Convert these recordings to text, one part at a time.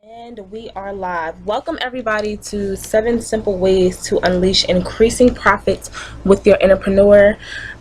And we are live. Welcome everybody to 7 Simple Ways to Unleash Increasing Profits with Your Innerpreneur.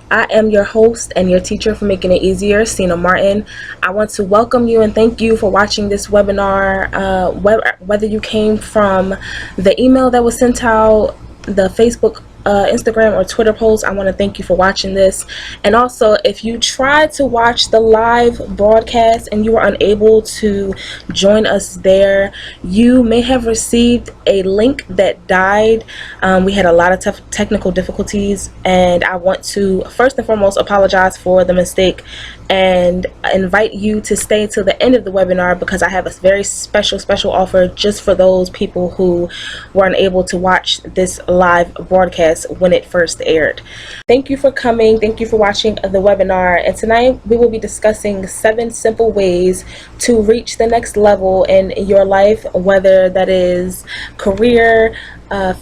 I am your host and your teacher for making it easier, Cena Martin. I want to welcome you and thank you for watching this webinar. Whether you came from the email that was sent out, the Facebook, Instagram, or Twitter post, I want to thank you for watching this. And also, if you tried to watch the live broadcast and you were unable to join us there, you may have received a link that died. We had a lot of tough technical difficulties, and I want to first and foremost apologize for the mistake and invite you to stay till the end of the webinar, because I have a very special offer just for those people who weren't able to watch this live broadcast when it first aired. Thank you for coming. Thank you for watching the webinar. And tonight we will be discussing 7 simple ways to reach the next level in your life, whether that is career,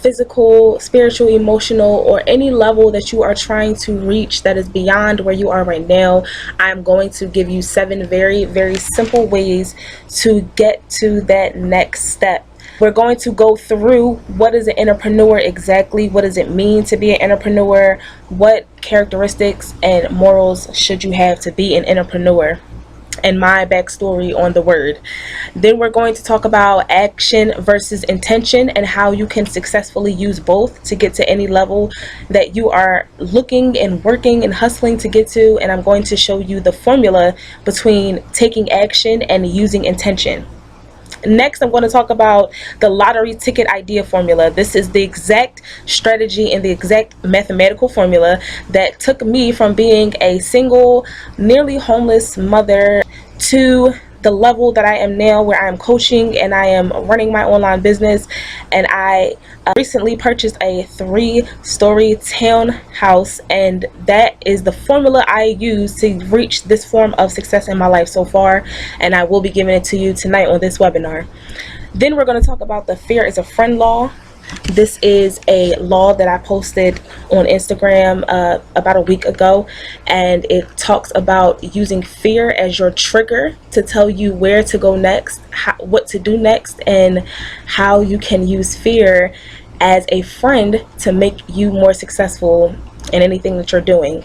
physical, spiritual, emotional, or any level that you are trying to reach that is beyond where you are right now. I'm going to give you 7 very simple ways to get to that next step. We're going to go through what is an entrepreneur exactly, what does it mean to be an entrepreneur, what characteristics and morals should you have to be an entrepreneur, and my backstory on the word. Then we're going to talk about action versus intention and how you can successfully use both to get to any level that you are looking and working and hustling to get to. And I'm going to show you the formula between taking action and using intention. Next, I'm going to talk about the lottery ticket idea formula. This is the exact strategy and the exact mathematical formula that took me from being a single, nearly homeless mother to the level that I am now, where I am coaching and I am running my online business. And I recently purchased a 3-story townhouse, and that is the formula I use to reach this form of success in my life so far, and I will be giving it to you tonight on this webinar. Then we're going to talk about the fear is a friend law. This is a law that I posted on Instagram about a week ago, and it talks about using fear as your trigger to tell you where to go next, what to do next, and how you can use fear as a friend to make you more successful in anything that you're doing.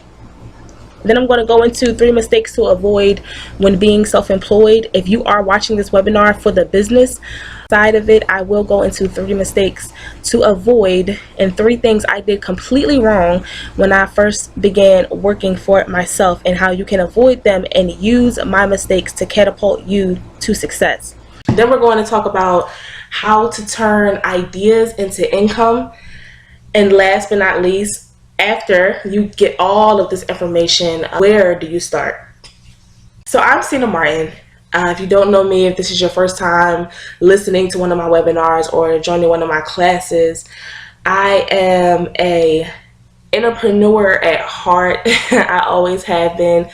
Then I'm going to go into 3 mistakes to avoid when being self-employed. If you are watching this webinar for the business side of it, I will go into 3 mistakes to avoid and 3 things I did completely wrong when I first began working for myself, and how you can avoid them and use my mistakes to catapult you to success. Then we're going to talk about how to turn ideas into income. And last but not least, after you get all of this information, where do you start? So I'm Cena Martin. If you don't know me, if this is your first time listening to one of my webinars or joining one of my classes, I am a entrepreneur at heart. I always have been.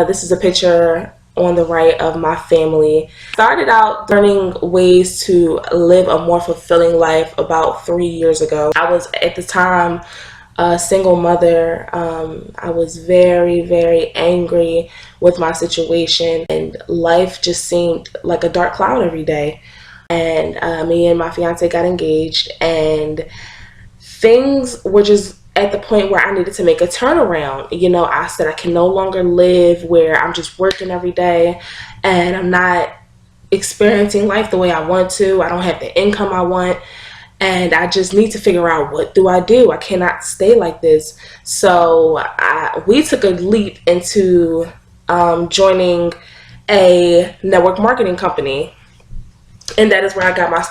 This is a picture on the right of my family. Started out learning ways to live a more fulfilling life about 3 years ago. I was at the time a single mother. I was very angry with my situation, and life just seemed like a dark cloud every day. And me and my fiance got engaged, and things were just at the point where I needed to make a turnaround. You know, I said I can no longer live where I'm just working every day and I'm not experiencing life the way I want to. I don't have the income I want. And I just need to figure out, what do? I cannot stay like this. So we took a leap into joining a network marketing company. And that is where I got my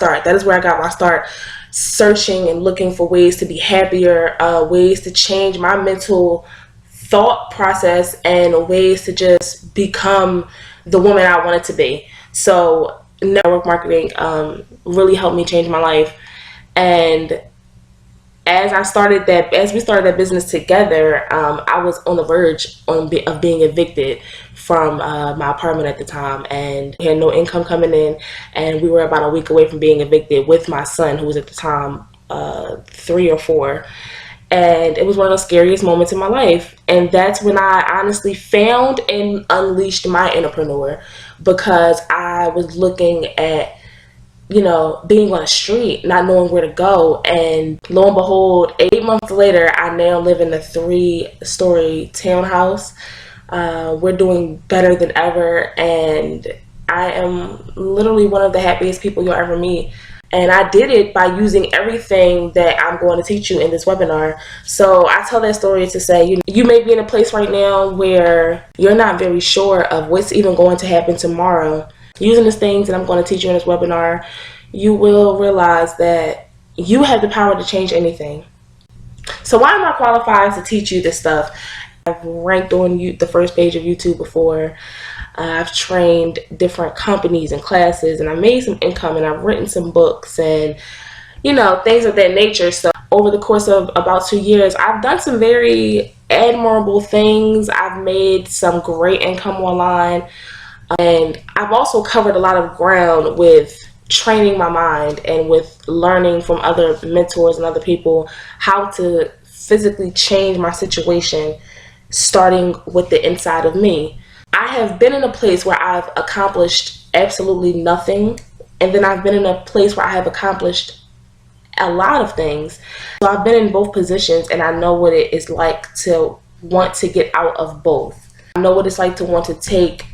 start. Searching and looking for ways to be happier, ways to change my mental thought process, and ways to just become the woman I wanted to be. So network marketing really helped me change my life. And as we started that business together, I was on the verge of being evicted from my apartment at the time, and we had no income coming in, and we were about a week away from being evicted with my son, who was at the time 3 or 4. And it was one of the scariest moments in my life. And that's when I honestly found and unleashed my entrepreneur, because I was looking at being on the street, not knowing where to go. And lo and behold, 8 months later, I now live in a 3-story townhouse. We're doing better than ever, and I am literally one of the happiest people you'll ever meet. And I did it by using everything that I'm going to teach you in this webinar. So I tell that story to say, you may be in a place right now where you're not very sure of what's even going to happen tomorrow. Using these things that I'm going to teach you in this webinar, you will realize that you have the power to change anything. So why am I qualified to teach you this stuff? I've ranked on the first page of YouTube before. I've trained different companies and classes, and I've made some income, and I've written some books and, things of that nature. So over the course of about 2 years, I've done some very admirable things. I've made some great income online, and I've also covered a lot of ground with training my mind and with learning from other mentors and other people how to physically change my situation, starting with the inside of me. I have been in a place where I've accomplished absolutely nothing, and then I've been in a place where I have accomplished a lot of things. So I've been in both positions, and I know what it is like to want to get out of both. I know what it's like to want to take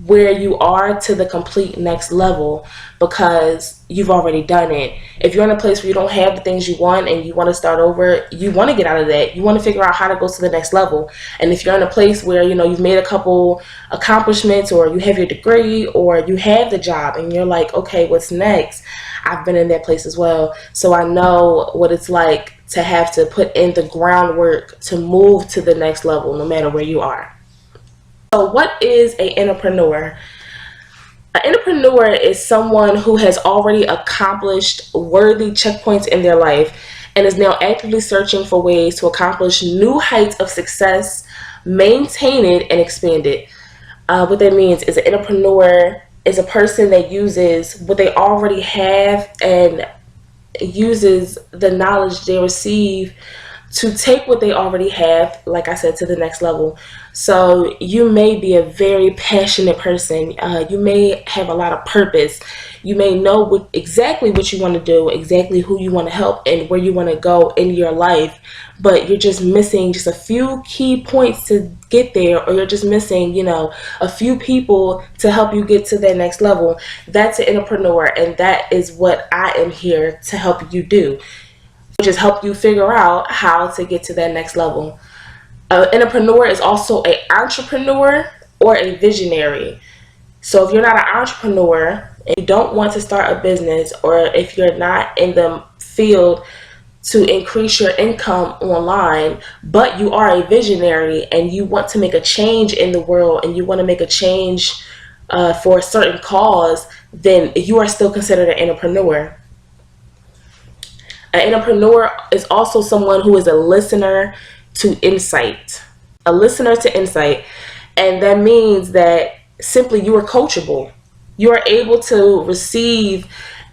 where you are to the complete next level, because you've already done it. If you're in a place where you don't have the things you want and you want to start over, you want to get out of that. You want to figure out how to go to the next level. And if you're in a place where you've made a couple accomplishments, or you have your degree, or you have the job, and you're like, okay, what's next? I've been in that place as well. So I know what it's like to have to put in the groundwork to move to the next level, no matter where you are. So what is an Innerpreneur? An Innerpreneur is someone who has already accomplished worthy checkpoints in their life and is now actively searching for ways to accomplish new heights of success, maintain it, and expand it. What that means is an Innerpreneur is a person that uses what they already have and uses the knowledge they receive to take what they already have, like I said, to the next level. So you may be a very passionate person. You may have a lot of purpose. You may know exactly what you want to do, exactly who you want to help, and where you want to go in your life. But you're just missing just a few key points to get there, or you're just missing, a few people to help you get to that next level. That's an Innerpreneur, and that is what I am here to help you do. Just help you figure out how to get to that next level. An Innerpreneur is also an entrepreneur or a visionary. So if you're not an entrepreneur and you don't want to start a business, or if you're not in the field to increase your income online, but you are a visionary and you want to make a change in the world, and you want to make a change for a certain cause, then you are still considered an Innerpreneur. An Innerpreneur is also someone who is a listener to insight. A listener to insight. And that means that simply you are coachable. You are able to receive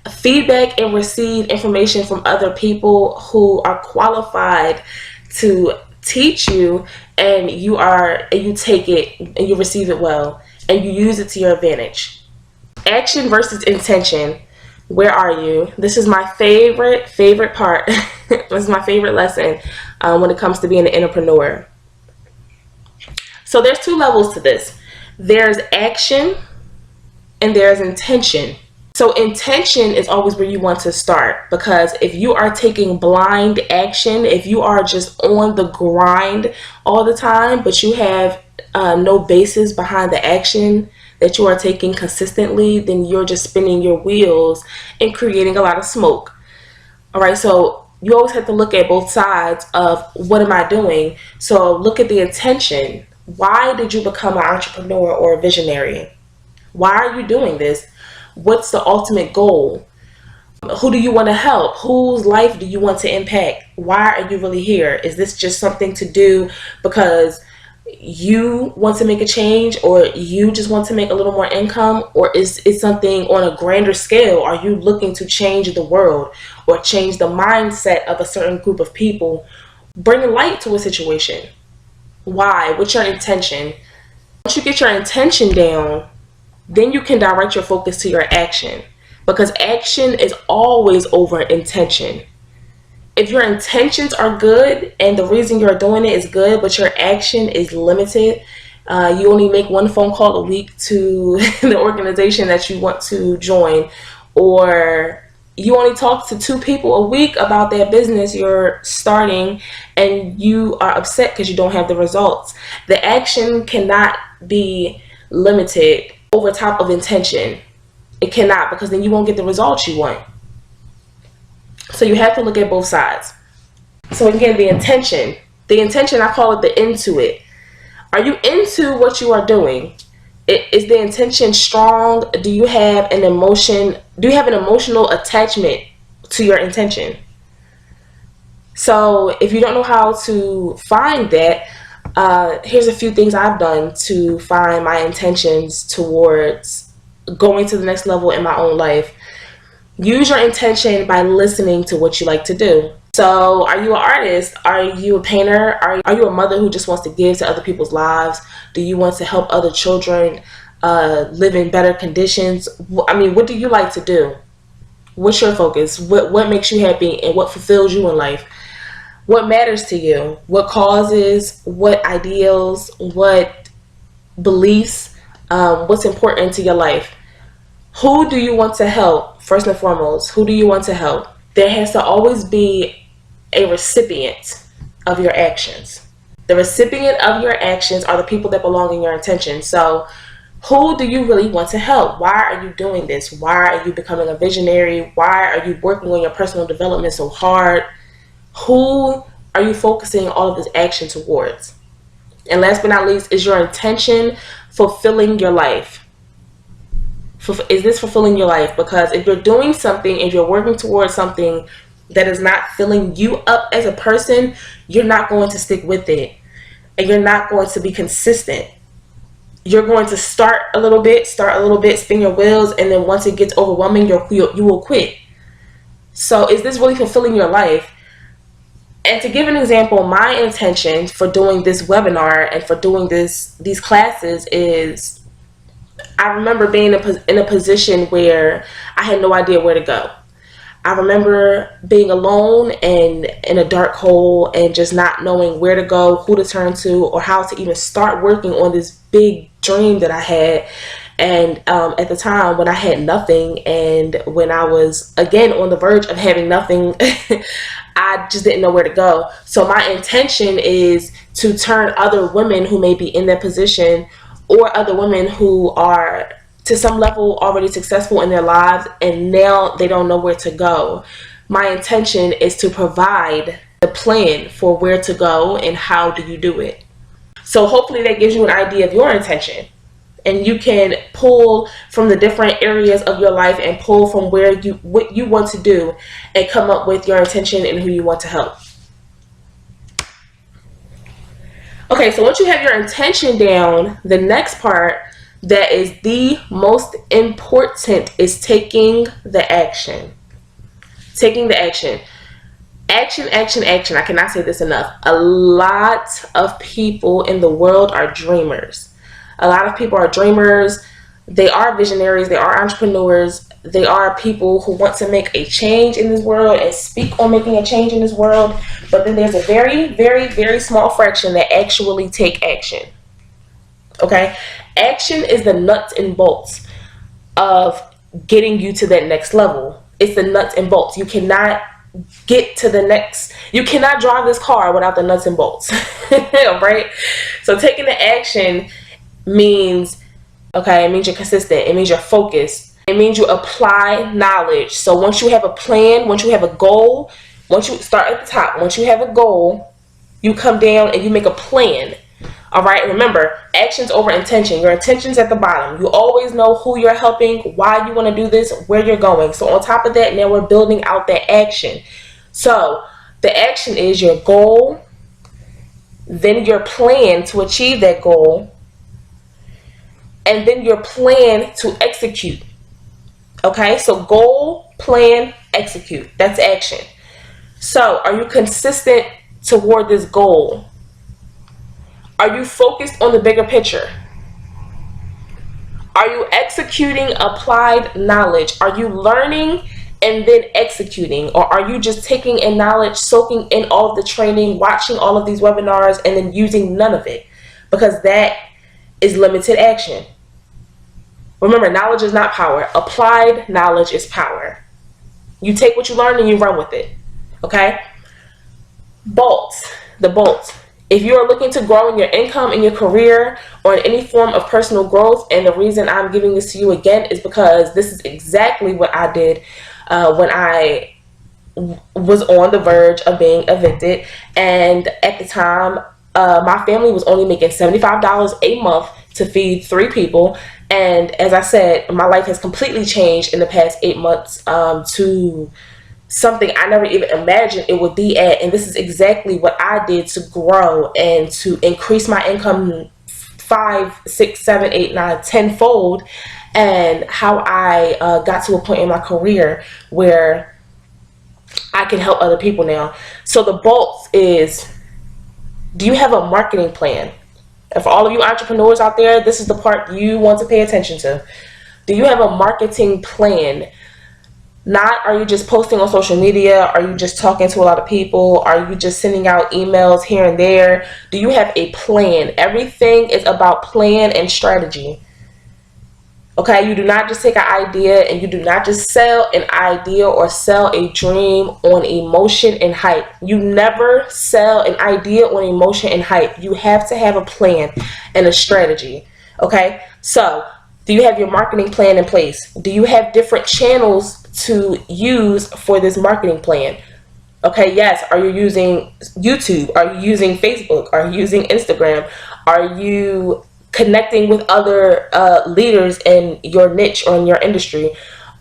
feedback and receive information from other people who are qualified to teach you, and you take it and you receive it well, and you use it to your advantage. Action versus intention. Where are you? This is my favorite part. This is my favorite lesson when it comes to being an Innerpreneur. So there's 2 levels to this. There's action and there's intention. So intention is always where you want to start, because if you are taking blind action, if you are just on the grind all the time, but you have no basis behind the action that you are taking consistently, then you're just spinning your wheels and creating a lot of smoke. All right, so you always have to look at both sides of what am I doing. So look at the intention. Why did you become an entrepreneur or a visionary? Why are you doing this? What's the ultimate goal? Who do you want to help? Whose life do you want to impact? Why are you really here? Is this just something to do because you want to make a change, or you just want to make a little more income, or is it something on a grander scale? Are you looking to change the world or change the mindset of a certain group of people, bring light to a situation? Why? What's your intention? Once you get your intention down, then you can direct your focus to your action. because action is always over intention. If your intentions are good and the reason you're doing it is good, but your action is limited, you only make one phone call a week to the organization that you want to join, or you only talk to 2 people a week about that business you're starting, and you are upset because you don't have the results. The action cannot be limited over top of intention. It cannot, because then you won't get the results you want. So you have to look at both sides. So again, the intention, I call it the into it. Are you into what you are doing? Is the intention strong? Do you have an emotional attachment to your intention? So if you don't know how to find that, here's a few things I've done to find my intentions towards going to the next level in my own life. Use your intention by listening to what you like to do. So are you an artist? Are you a painter? Are you a mother who just wants to give to other people's lives? Do you want to help other children live in better conditions? I mean, what do you like to do? What's your focus? What makes you happy and what fulfills you in life? What matters to you? What causes? What ideals? What beliefs? What's important to your life? Who do you want to help? First and foremost, who do you want to help? There has to always be a recipient of your actions. The recipient of your actions are the people that belong in your intention. So who do you really want to help? Why are you doing this? Why are you becoming a visionary? Why are you working on your personal development so hard? Who are you focusing all of this action towards? And last but not least, is your intention fulfilling your life? Is this fulfilling your life? Because if you're doing something, if you're working towards something that is not filling you up as a person, you're not going to stick with it. And you're not going to be consistent. You're going to start a little bit, spin your wheels, and then once it gets overwhelming, you will quit. So is this really fulfilling your life? And to give an example, my intention for doing this webinar and for doing these classes is, I remember being in a position where I had no idea where to go. I remember being alone and in a dark hole and just not knowing where to go, who to turn to, or how to even start working on this big dream that I had. And at the time when I had nothing, and when I was again on the verge of having nothing, I just didn't know where to go. So my intention is to turn other women who may be in that position, or other women who are to some level already successful in their lives and now they don't know where to go. My intention is to provide the plan for where to go and how do you do it. So hopefully that gives you an idea of your intention, and you can pull from the different areas of your life and pull from what you want to do and come up with your intention and who you want to help. Okay, so once you have your intention down, the next part that is the most important is taking the action. Taking the action. Action, action, action. I cannot say this enough. A lot of people in the world are dreamers. A lot of people are dreamers. They are visionaries. They are entrepreneurs. They are people who want to make a change in this world and speak on making a change in this world. But then there's a very, very, very small fraction that actually take action. Okay? Action is the nuts and bolts of getting you to that next level. It's the nuts and bolts. You cannot get to the next, you cannot drive this car without the nuts and bolts. Right? So taking the action means, okay, it means you're consistent. It means you're focused. It means you apply knowledge. So once you have a plan, once you have a goal, once you start at the top, once you have a goal, you come down and you make a plan. All right. Remember, actions over intention. Your intention's at the bottom. You always know who you're helping, why you want to do this, where you're going. So on top of that, now we're building out that action. So the action is your goal, then your plan to achieve that goal, and then your plan to execute. Okay, so goal, plan, execute. That's action. So are you consistent toward this goal? Are you focused on the bigger picture? Are you executing applied knowledge? Are you learning and then executing? Or are you just taking in knowledge, soaking in all of the training, watching all of these webinars, and then using none of it? Because that is limited action. Remember, knowledge is not power. Applied knowledge is power. You take what you learn and you run with it. Okay? Bolts. The bolts. If you are looking to grow in your income, in your career, or in any form of personal growth, and the reason I'm giving this to you again is because this is exactly what I did when I was on the verge of being evicted. And at the time, my family was only making $75 a month to feed 3 people. And as I said, my life has completely changed in the past 8 months to something I never even imagined it would be at. And this is exactly what I did to grow and to increase my income 5, 6, 7, 8, 9, 10-fold, and how I got to a point in my career where I can help other people now. So the bolts is, do you have a marketing plan? And for all of you entrepreneurs out there, this is the part you want to pay attention to. Do you have a marketing plan? Not, are you just posting on social media? Are you just talking to a lot of people? Are you just sending out emails here and there? Do you have a plan? Everything is about plan and strategy. Okay, you do not just take an idea, and you do not just sell an idea or sell a dream on emotion and hype. You never sell an idea on emotion and hype. You have to have a plan and a strategy. Okay, so do you have your marketing plan in place? Do you have different channels to use for this marketing plan? Okay, yes. Are you using YouTube? Are you using Facebook? Are you using Instagram? Are you connecting with other leaders in your niche or in your industry?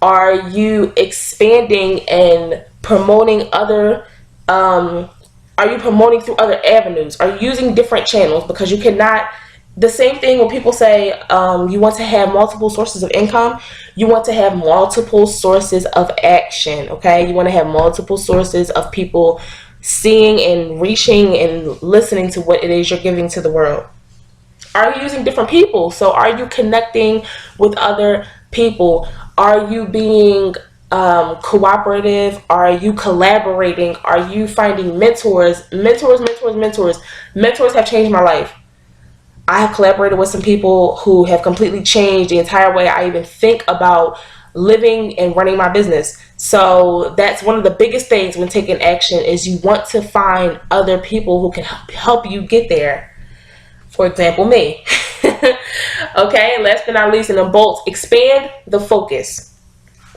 Are you expanding and promoting other are you promoting through other avenues? Are you using different channels? Because you cannot, the same thing when people say you want to have multiple sources of income, you want to have multiple sources of action. Okay, you want to have multiple sources of people seeing and reaching and listening to what it is you're giving to the world. Are you using different people? So are you connecting with other people? Are you being cooperative? Are you collaborating? Are you finding mentors? Mentors have changed my life. I have collaborated with some people who have completely changed the entire way I even think about living and running my business. So that's one of the biggest things when taking action, is you want to find other people who can help you get there. For example, me. Okay, last but not least, in the bolts, expand the focus.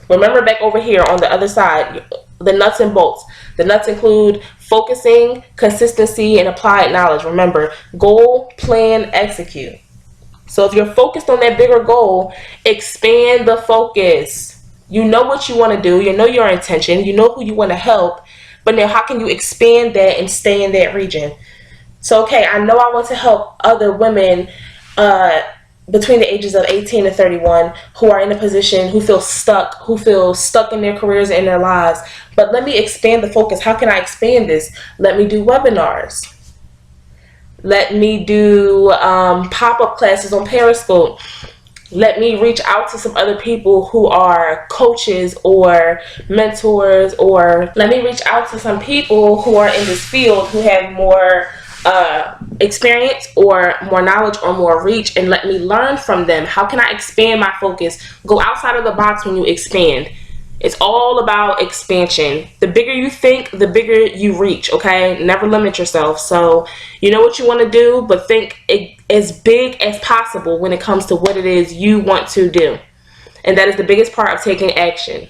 Remember, back over here on the other side, the nuts and bolts. The nuts include focusing, consistency, and applied knowledge. Remember, goal, plan, execute. So if you're focused on that bigger goal, expand the focus. You know what you want to do. You know your intention. You know who you want to help. But now how can you expand that and stay in that region? So, okay, I know I want to help other women between the ages of 18 and 31 who are in a position, who feel stuck in their careers and their lives. But let me expand the focus. How can I expand this? Let me do webinars. Let me do pop-up classes on Periscope. Let me reach out to some other people who are coaches or mentors, or let me reach out to some people who are in this field who have more experience or more knowledge or more reach, and let me learn from them. How can I expand my focus? Go outside of the box when you expand. It's all about expansion. The bigger you think, the bigger you reach, okay? Never limit yourself. So you know what you want to do, but think as big as possible when it comes to what it is you want to do. And that is the biggest part of taking action.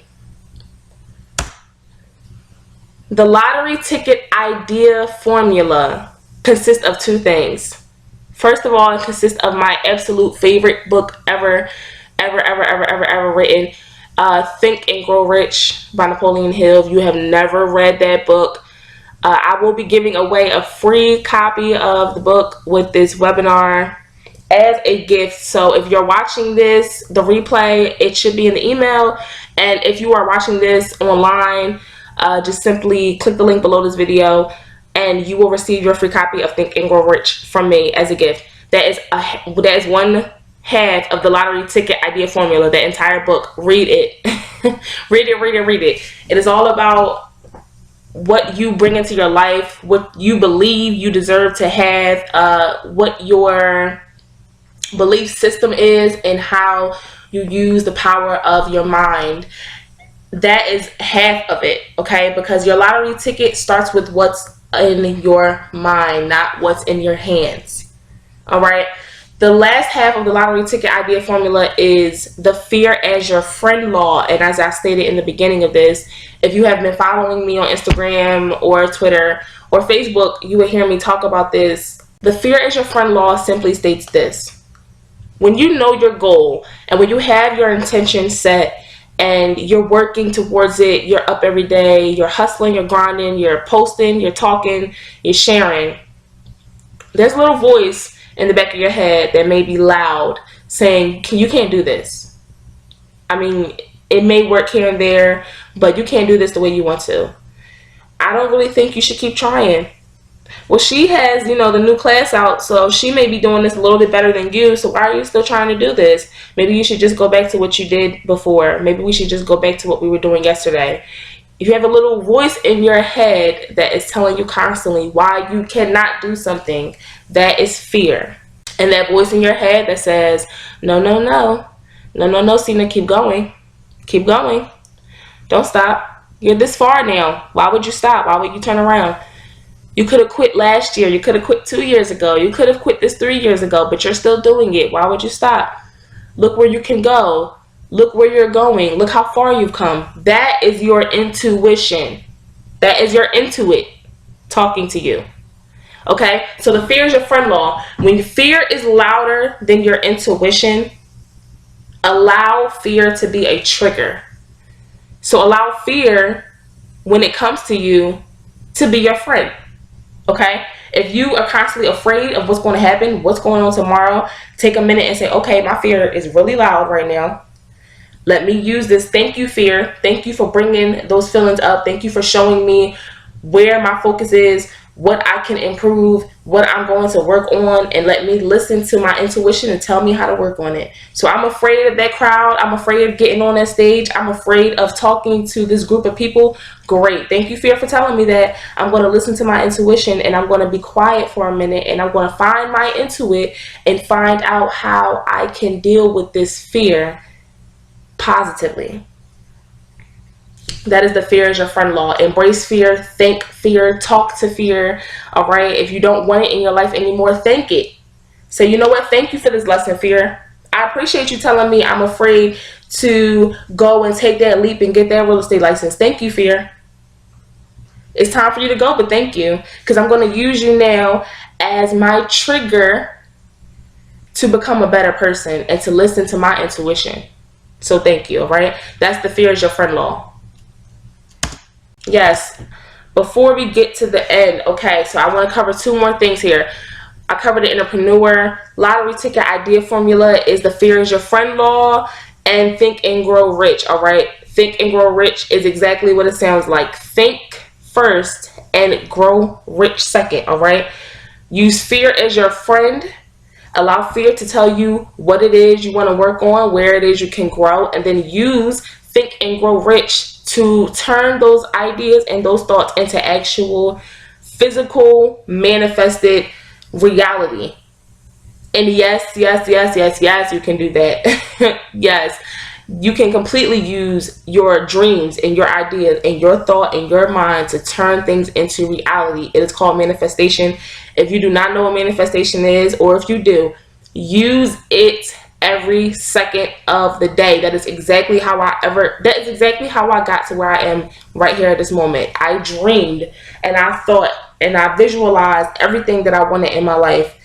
The lottery ticket idea formula consists of 2 things. First of all, it consists of my absolute favorite book ever written, Think and Grow Rich by Napoleon Hill. If you have never read that book, I will be giving away a free copy of the book with this webinar as a gift. So if you're watching this, the replay, it should be in the email. And if you are watching this online, just simply click the link below this video and you will receive your free copy of Think and Grow Rich from me as a gift. That is one half of the lottery ticket idea formula, the entire book. Read it. Read it, read it, read it. It is all about what you bring into your life, what you believe you deserve to have, what your belief system is, and how you use the power of your mind. That is half of it, okay? Because your lottery ticket starts with what's in your mind, not what's in your hands. All right? The last half of the lottery ticket idea formula is the fear as your friend law. And as I stated in the beginning of this, if you have been following me on Instagram or Twitter or Facebook, you will hear me talk about this. The fear as your friend law simply states this. When you know your goal and when you have your intention set and you're working towards it, you're up every day, you're hustling, you're grinding, you're posting, you're talking, you're sharing, there's a little voice in the back of your head that may be loud saying, you can't do this. I mean, it may work here and there, but you can't do this the way you want to. I don't really think you should keep trying. Well, she has, the new class out, so she may be doing this a little bit better than you, so why are you still trying to do this? Maybe you should just go back to what you did before. Maybe we should just go back to what we were doing yesterday. If you have a little voice in your head that is telling you constantly why you cannot do something, that is fear. And that voice in your head that says, no, Cena, keep going. Keep going. Don't stop. You're this far now. Why would you stop? Why would you turn around? You could have quit last year. You could have quit 2 years ago. You could have quit this 3 years ago, but you're still doing it. Why would you stop? Look where you can go. Look where you're going. Look how far you've come. That is your intuition. That is your intuit talking to you. Okay? So the fear is your friend law. When fear is louder than your intuition, allow fear to be a trigger. So allow fear, when it comes to you, to be your friend. Okay? If you are constantly afraid of what's going to happen, what's going on tomorrow, take a minute and say, okay, my fear is really loud right now. Let me use this. Thank you, fear. Thank you for bringing those feelings up. Thank you for showing me where my focus is, what I can improve, what I'm going to work on, and let me listen to my intuition and tell me how to work on it. So I'm afraid of that crowd. I'm afraid of getting on that stage. I'm afraid of talking to this group of people. Great. Thank you, fear, for telling me that. I'm going to listen to my intuition and I'm going to be quiet for a minute and I'm going to find my intuit and find out how I can deal with this fear positively. That is the fear is your friend law. Embrace fear, think fear, talk to fear. All right. If you don't want it in your life anymore, thank it. Say, you know what? Thank you for this lesson, fear. I appreciate you telling me I'm afraid to go and take that leap and get that real estate license. Thank you, fear. It's time for you to go, but thank you. Because I'm going to use you now as my trigger to become a better person and to listen to my intuition. So thank you, all right? That's the fear is your friend law. Yes, before we get to the end, okay, so I want to cover two more things here. I covered the Innerpreneur. Lottery ticket idea formula is the fear is your friend law, and think and grow rich, all right? Think and grow rich is exactly what it sounds like. Think first and grow rich second, all right? Use fear as your friend. Allow fear to tell you what it is you want to work on, where it is you can grow, and then use think and grow rich to turn those ideas and those thoughts into actual physical manifested reality. And yes, you can do that. Yes, you can completely use your dreams and your ideas and your thought and your mind to turn things into reality. It is called manifestation. If you do not know what manifestation is, or if you do, use it every second of the day. That is exactly how I got to where I am right here at this moment. I dreamed and I thought and I visualized everything that I wanted in my life.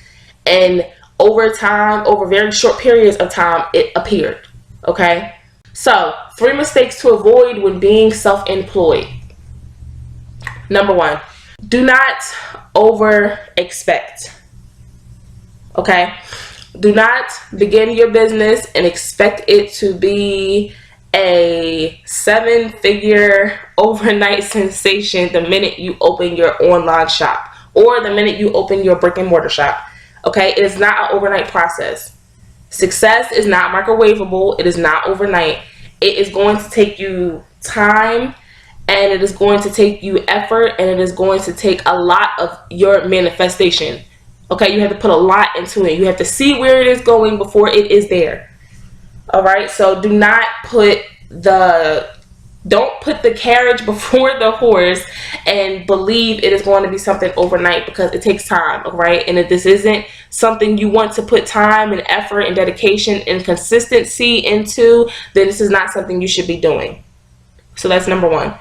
And over time, over very short periods of time, it appeared. Okay? So, 3 mistakes to avoid when being self-employed. Number 1, do not over expect. Okay? Do not begin your business and expect it to be a 7-figure overnight sensation the minute you open your online shop or the minute you open your brick and mortar shop. Okay? It is not an overnight process. Success is not microwavable. It is not overnight. It is going to take you time, and it is going to take you effort, and it is going to take a lot of your manifestation. Okay, you have to put a lot into it. You have to see where it is going before it is there. All right, so don't put the carriage before the horse and believe it is going to be something overnight, because it takes time. All right, and if this isn't something you want to put time and effort and dedication and consistency into, then this is not something you should be doing. So that's number one.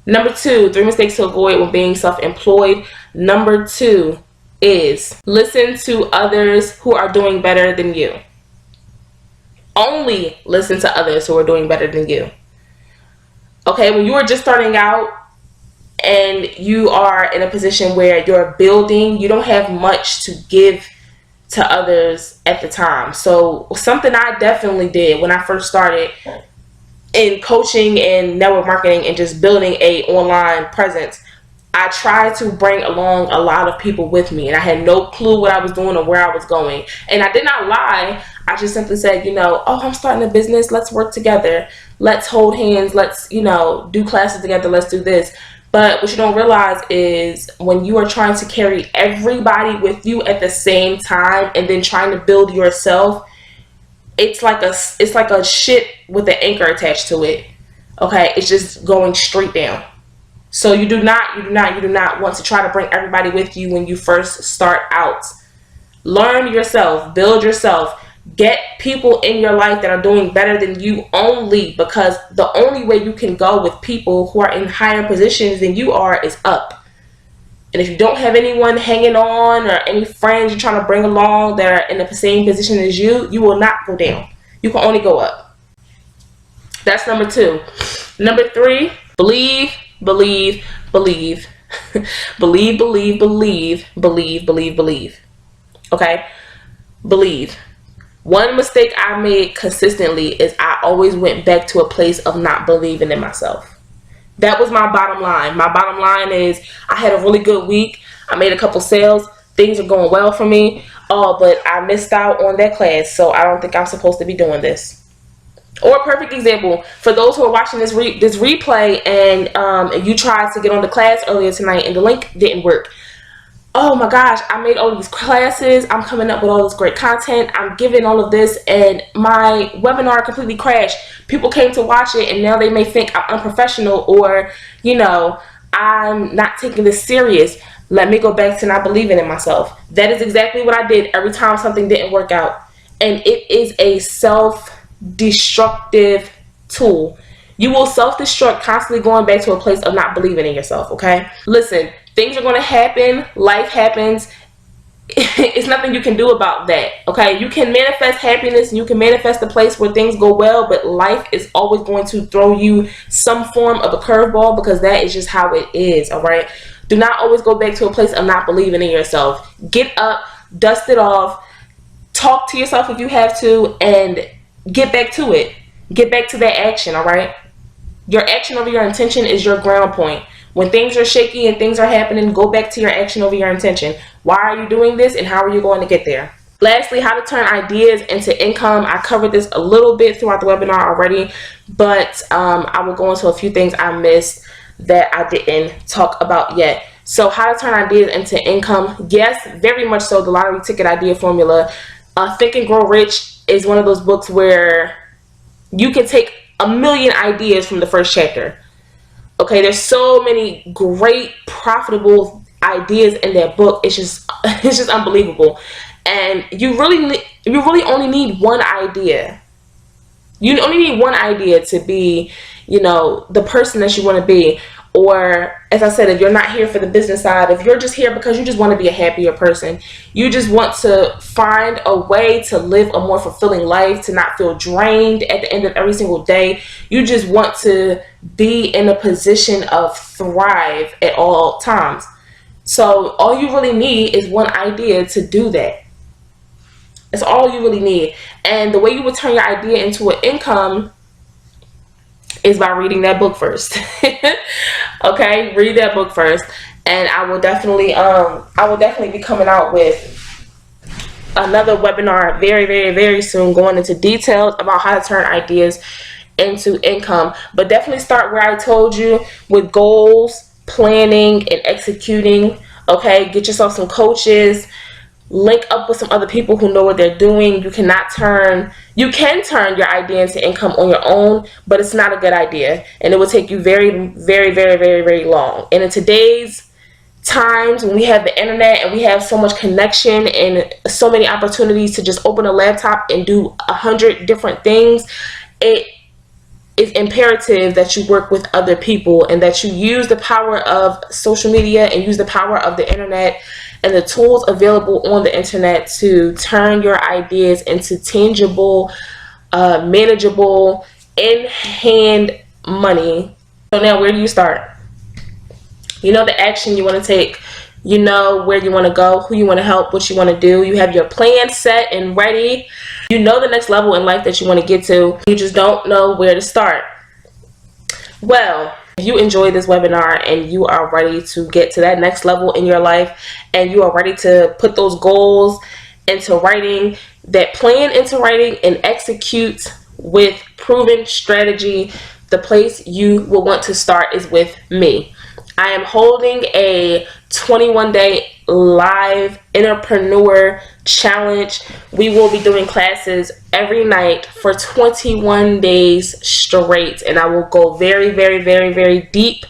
Number two, 3 mistakes to avoid when being self-employed. Number two is listen to others who are doing better than you. Only listen to others who are doing better than you. Okay, when you are just starting out and you are in a position where you're building, you don't have much to give to others at the time. So something I definitely did when I first started in coaching and network marketing and just building a online presence, I tried to bring along a lot of people with me, and I had no clue what I was doing or where I was going. And I did not lie. I just simply said, oh, I'm starting a business. Let's work together. Let's hold hands. Let's, do classes together. Let's do this. But what you don't realize is when you are trying to carry everybody with you at the same time and then trying to build yourself, it's like a ship with an anchor attached to it. Okay, it's just going straight down. So you do not want to try to bring everybody with you when you first start out. Learn yourself, build yourself, get people in your life that are doing better than you only, because the only way you can go with people who are in higher positions than you are is up. And if you don't have anyone hanging on or any friends you're trying to bring along that are in the same position as you, you will not go down. You can only go up. That's number two. Number three, believe. Believe. Okay? Believe. One mistake I made consistently is I always went back to a place of not believing in myself. That was my bottom line. My bottom line is I had a really good week. I made a couple sales. Things are going well for me. Oh, but I missed out on that class, so I don't think I'm supposed to be doing this. Or a perfect example, for those who are watching this replay and you tried to get on the class earlier tonight and the link didn't work. Oh my gosh, I made all these classes. I'm coming up with all this great content. I'm giving all of this, and my webinar completely crashed. People came to watch it, and now they may think I'm unprofessional or, I'm not taking this serious. Let me go back to not believing in myself. That is exactly what I did every time something didn't work out. And it is a self-destructive tool. You will self-destruct constantly going back to a place of not believing in yourself, okay? Listen, things are going to happen. Life happens. It's nothing you can do about that, okay? You can manifest happiness and you can manifest a place where things go well, but life is always going to throw you some form of a curveball, because that is just how it is, all right? Do not always go back to a place of not believing in yourself. Get up, dust it off, talk to yourself if you have to, and get back to it. Get back to that action, all right? Your action over your intention is your ground point. When things are shaky and things are happening, go back to your action over your intention. Why are you doing this, and how are you going to get there? Lastly, how to turn ideas into income. I covered this a little bit throughout the webinar already, but I will go into a few things I missed that I didn't talk about yet. So how to turn ideas into income. Yes, very much so. The lottery ticket idea formula. Think and Grow Rich is one of those books where you can take a million ideas from the first chapter. Okay, there's so many great, profitable ideas in that book. It's just unbelievable. And you really only need one idea. You only need one idea to be, the person that you want to be. Or, as I said, if you're not here for the business side, if you're just here because you just want to be a happier person, you just want to find a way to live a more fulfilling life, to not feel drained at the end of every single day. You just want to be in a position of thrive at all times. So all you really need is one idea to do that. That's all you really need. And the way you would turn your idea into an income is by reading that book first. Okay, read that book first, and I will definitely be coming out with another webinar very, very, very soon, going into details about how to turn ideas into income. But definitely start where I told you, with goals, planning, and executing. Okay, get yourself some coaches, link up with some other people who know what they're doing. You can turn your idea into income on your own, but it's not a good idea, and it will take you very, very, very, very, very long. And in today's times, when we have the internet and we have so much connection and so many opportunities to just open a laptop and do 100 different things, it is imperative that you work with other people and that you use the power of social media and use the power of the internet and the tools available on the internet to turn your ideas into tangible, manageable, in-hand money. So now, where do you start? You know the action you want to take. You know where you want to go, who you want to help, what you want to do. You have your plan set and ready. You know the next level in life that you want to get to. You just don't know where to start. Well, if you enjoyed this webinar and you are ready to get to that next level in your life, and you are ready to put those goals into writing, that plan into writing, and execute with proven strategy, the place you will want to start is with me. I am holding a 21-day live Innerpreneur challenge. We will be doing classes every night for 21 days straight, and I will go very, very, very, very deep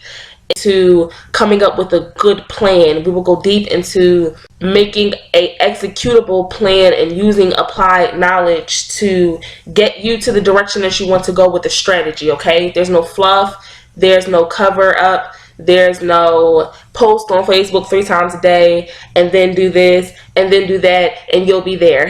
into coming up with a good plan. We will go deep into making a executable plan and using applied knowledge to get you to the direction that you want to go with the strategy. Okay, there's no fluff, there's no cover up. There's no post on Facebook 3 times a day and then do this and then do that and you'll be there.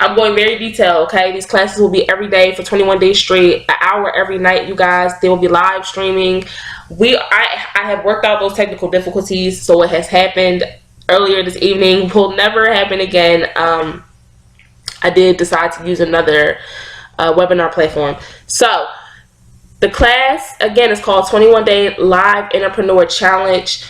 I'm going very detailed, okay? These classes will be every day for 21 days straight, an hour every night, you guys. They will be live streaming. I have worked out those technical difficulties, so it has happened earlier this evening. Will never happen again. I did decide to use another webinar platform. So the class, again, is called 21-Day Live Innerpreneur Challenge.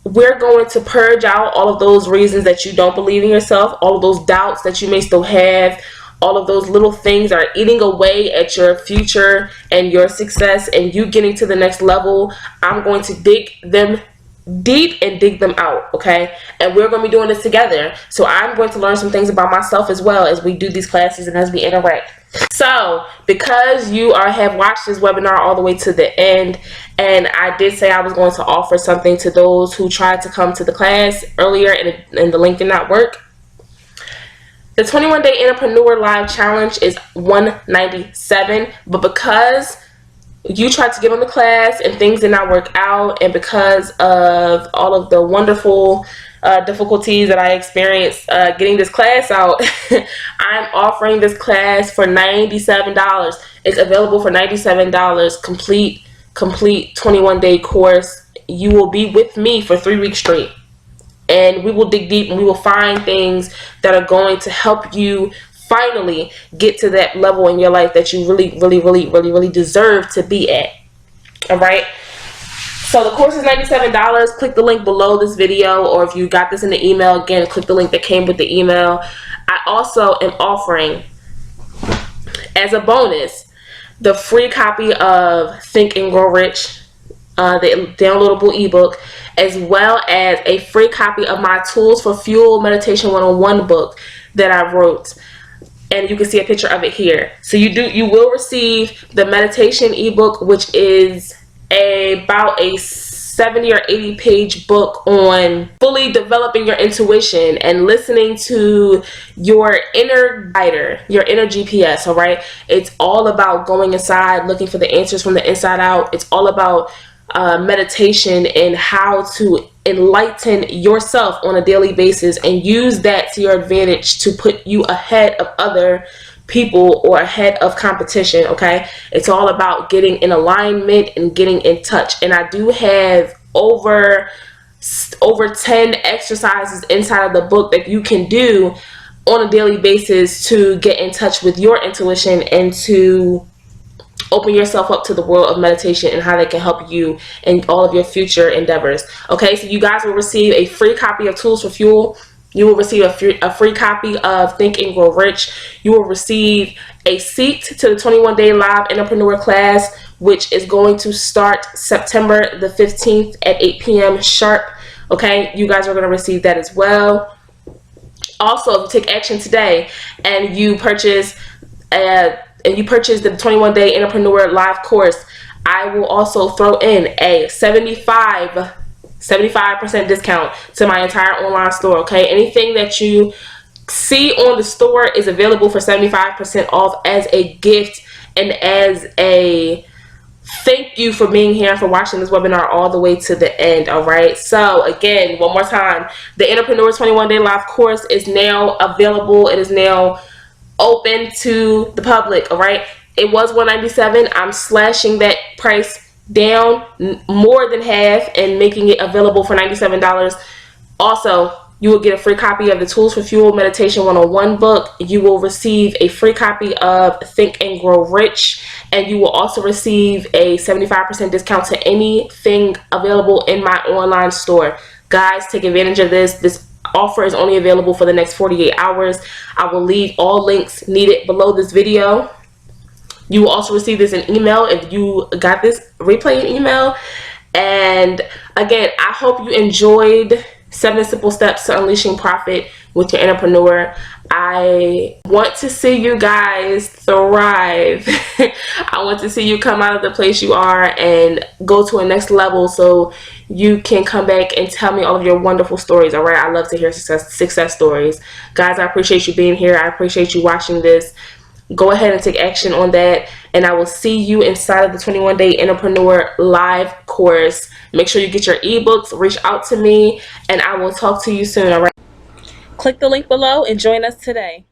We're going to purge out all of those reasons that you don't believe in yourself, all of those doubts that you may still have, all of those little things that are eating away at your future and your success and you getting to the next level. I'm going to dig them deep and dig them out, okay? And we're going to be doing this together. So I'm going to learn some things about myself as well as we do these classes and as we interact. So because you have watched this webinar all the way to the end, and I did say I was going to offer something to those who tried to come to the class earlier and the link did not work. The 21-Day Innerpreneur Live Challenge is $197, but because you tried to get on the class and things did not work out, and because of all of the wonderful difficulties that I experienced getting this class out, I'm offering this class for $97. It's available for $97, complete 21-day course. You will be with me for 3 weeks straight, and we will dig deep and we will find things that are going to help you finally get to that level in your life that you really deserve to be at. All right, so the course is $97. Click the link below this video, or if you got this in the email, again, click the link that came with the email. I also am offering as a bonus the free copy of Think and Grow Rich, the downloadable ebook, as well as a free copy of my Tools for Fuel Meditation 101 book that I wrote. And you can see a picture of it here. So you will receive the meditation ebook, which is about a 70 or 80 page book on fully developing your intuition and listening to your inner guider, your inner GPS. All right, it's all about going inside, looking for the answers from the inside out. It's all about meditation and how to enlighten yourself on a daily basis and use that to your advantage to put you ahead of other people or ahead of competition. Okay, it's all about getting in alignment and getting in touch. And I do have over 10 exercises inside of the book that you can do on a daily basis to get in touch with your intuition and to open yourself up to the world of meditation and how they can help you in all of your future endeavors. Okay, so you guys will receive a free copy of Tools for Fuel You will receive a free copy of Think and Grow Rich. You will receive a seat to the 21-day live Innerpreneur class, which is going to start September the 15th at 8 p.m. sharp. Okay, you guys are going to receive that as well. Also, if you take action today and you purchase the 21-day Innerpreneur live course, I will also throw in a 75% discount to my entire online store. Okay, anything that you see on the store is available for 75% off as a gift and as a thank you for being here and for watching this webinar all the way to the end. All right, so again, one more time, the Innerpreneur 21-day live course is now available. It is now open to the public. All right, it was $197. I'm slashing that price down more than half and making it available for $97. Also, you will get a free copy of the Tools for Fuel Meditation 101 book. You will receive a free copy of Think and Grow Rich, and you will also receive a 75% discount to anything available in my online store. Guys, take advantage of this. This offer is only available for the next 48 hours. I will leave all links needed below this video. You will also receive this in email if you got this replay in email. And again, I hope you enjoyed 7 simple steps to unleashing profit with your Innerpreneur. I want to see you guys thrive. I want to see you come out of the place you are and go to a next level so you can come back and tell me all of your wonderful stories. All right, I love to hear success stories. Guys, I appreciate you being here. I appreciate you watching this. Go ahead and take action on that, and I will see you inside of the 21-day Innerpreneur live course. Make sure you get your ebooks, reach out to me, and I will talk to you soon. All right, click the link below and join us today.